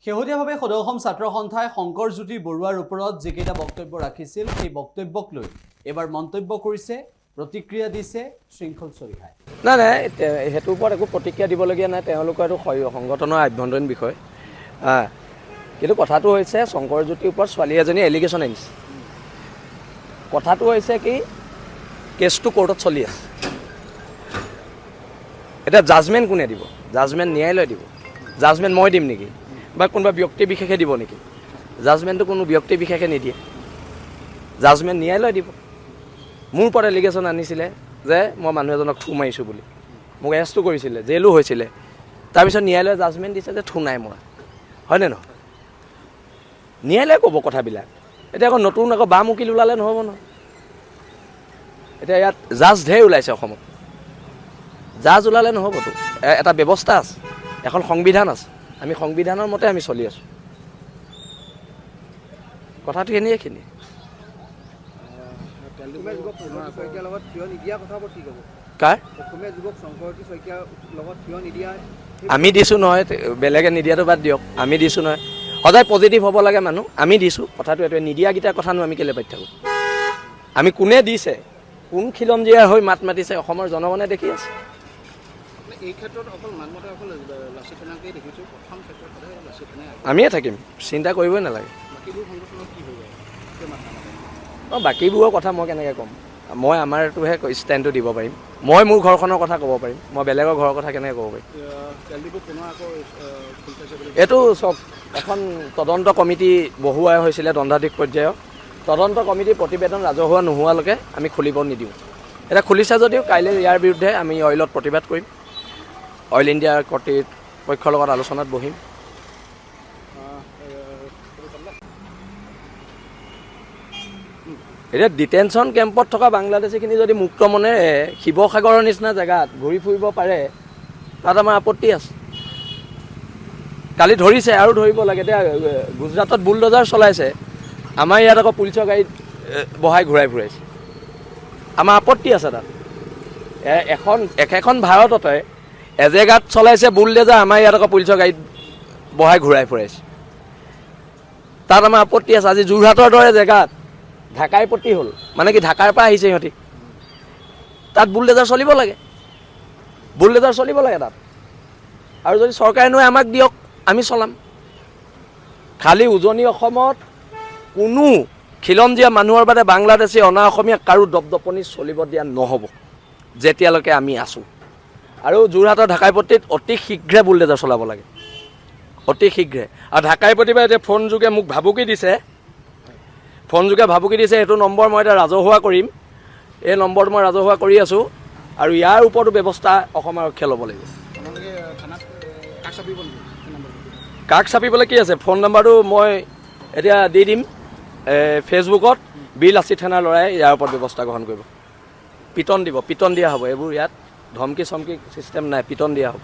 শেহতীয়াভাৱে সদৌ অসম ছাত্ৰ সন্থাই শংকৰজ্যোতি বৰুৱাৰ ওপৰত যিকেইটা বক্তব্য ৰাখিছিল সেই বক্তব্যক লৈ এবাৰ মন্তব্য কৰিছে, প্ৰতিক্ৰিয়া দিছে শৃংখল চলিহাই। নাই সেইটোৰ ওপৰত একো প্ৰতিক্ৰিয়া দিবলগীয়া নাই, তেওঁলোকৰ এইটো সংগঠনৰ আভ্যন্তৰীণ বিষয়। কিন্তু কথাটো হৈছে শংকৰজ্যোতিৰ ওপৰত ছোৱালী এজনী এলিগেশ্যন আনিছে। কথাটো হৈছে কি, কেছটো কোৰ্টত চলি আছে। এতিয়া জাজমেণ্ট কোনে দিব? জাজমেণ্ট ন্যায়ালয়ে দিব। জাজমেণ্ট মই দিম নেকি বা কোনোবা ব্যক্তি বিশেষে দিব নেকি? জাজমেণ্টটো কোনো ব্যক্তি বিশেষে নিদিয়ে, জাজমেণ্ট ন্যায়ালয়ে দিব। মোৰ ওপৰত এলিগেশ্যন আনিছিলে যে মই মানুহ এজনক থু মাৰিছোঁ বুলি, মোক এৰেষ্টটো কৰিছিলে, জেলো হৈছিলে। তাৰপিছত ন্যায়ালয়ে জাজমেণ্ট দিছে যে থু নাই মৰা, হয়নে নহয়? ন্যায়ালয়ে ক'ব কথাবিলাক। এতিয়া আকৌ নতুন বাম উকিল ওলালে নহ'ব নহয়। এতিয়া ইয়াত জাজ ঢেৰ ওলাইছে অসমত, জাজ ওলালে নহ'বতো। এটা ব্যৱস্থা আছে, এখন সংবিধান আছে, আমি সংবিধানৰ মতে আমি চলি আছোঁ। কথাটো এইখিনিয়ে। আমি দিছোঁ নহয়, বেলেগে নিদিয়াটো বাদ দিয়ক, আমি দিছোঁ নহয়। সদায় পজিটিভ হ'ব লাগে মানুহ, আমি দিছোঁ। কথাটো এইটোৱে, নিদিয়াকেইটাৰ কথানো আমি কেলৈ পাতি থাকোঁ? আমি কোনে দিছে, কোন খিলঞ্জীয়া হৈ মাত মাতিছে, অসমৰ জনগণে দেখি আছে। এই ক্ষেত্ৰত অকল মানমতে অকল লাচিত থানাকেই দেখিছোঁ, প্ৰথম ক্ষেত্ৰত সদায় লাচিত থানাই আমিয়ে থাকিম, চিন্তা কৰিবই নালাগে। বাকীবোৰ সংগঠনৰ কি হৈ যায়? বাকীবোৰৰ কথা মই কেনেকৈ ক'ম? মই আমাৰটোহে ষ্টেণ্ডটো দিব পাৰিম। মই মোৰ ঘৰখনৰ কথা ক'ব পাৰিম, মই বেলেগৰ ঘৰৰ কথা কেনেকৈ ক'ব পাৰিম? এইটো চব এখন তদন্ত কমিটি বহুৱাই হৈছিলে দণ্ডাধীশ পৰ্যায়ৰ। তদন্ত কমিটিৰ প্ৰতিবেদন ৰাজহুৱা নোহোৱালৈকে আমি খুলিব নিদিওঁ। এতিয়া খুলিছে যদিও কাইলৈ ইয়াৰ বিৰুদ্ধে আমি অইলত প্ৰতিবাদ কৰিম, অইল ইণ্ডিয়াৰ কৰ্তৃপক্ষৰ লগত আলোচনাত বহিম। এতিয়া ডিটেনশ্যন কেম্পত থকা বাংলাদেশীখিনি যদি মুক্ত মনেৰে শিৱসাগৰৰ নিচিনা জেগাত ঘূৰি ফুৰিব পাৰে, তাত আমাৰ আপত্তি আছে। কালি ধৰিছে আৰু ধৰিব লাগে। এতিয়া গুজৰাটত বুলডজাৰ চলাইছে, আমাৰ ইয়াত আকৌ পুলিচৰ গাড়ীত বহাই ঘূৰাই ফুৰাইছে। আমাৰ আপত্তি আছে তাত। একেখন ভাৰততে এজেগাত চলাইছে বুলডজাৰ, আমাৰ ইয়াত আকৌ পুলিচৰ গাড়ীত বহাই ঘূৰাই ফুৰাইছে। তাত আমাৰ আপত্তি আছে। আজি যোৰহাটৰ দৰে জেগাত ঢাকাই প্ৰতি হ'ল, মানে কি ঢাকাৰ পৰা আহিছে সিহঁতি, তাত বুলডেজাৰ চলিব লাগে, বুলডেজাৰ চলিব লাগে তাত। আৰু যদি চৰকাৰে নয় আমাক দিয়ক, আমি চলাম। খালি উজনি অসমত কোনো খিলঞ্জীয়া মানুহৰ বাদে বাংলাদেশী অনা অসমীয়া কাৰো দপদপনি চলিব দিয়া নহ'ব যেতিয়ালৈকে আমি আছোঁ। আৰু যোৰহাটৰ ঢাকাইপট্টিত অতি শীঘ্ৰে বুলডেজাৰ চলাব লাগে, অতি শীঘ্ৰে। আৰু ঢাকাইপট্টিৰ এতিয়া ফোন যোগে মোক ভাবুকি দিছে, এইটো নম্বৰ মই এতিয়া ৰাজহুৱা কৰিম। এই নম্বৰটো মই ৰাজহুৱা কৰি আছোঁ, আৰু ইয়াৰ ওপৰতো ব্যৱস্থা অসম আৰক্ষীয়ে ল'ব লাগিব। কাক চাপিবলৈ কি আছে? ফোন নম্বৰটো মই এতিয়া দি দিম ফেচবুকত। বি লাচিত থানাৰ ল'ৰাই ইয়াৰ ওপৰত ব্যৱস্থা গ্ৰহণ কৰিব। পিটন দিয়া হ'ব। এইবোৰ ইয়াত ধমকি চমকি চিষ্টেম নাই, পিটন দিয়া হ'ব।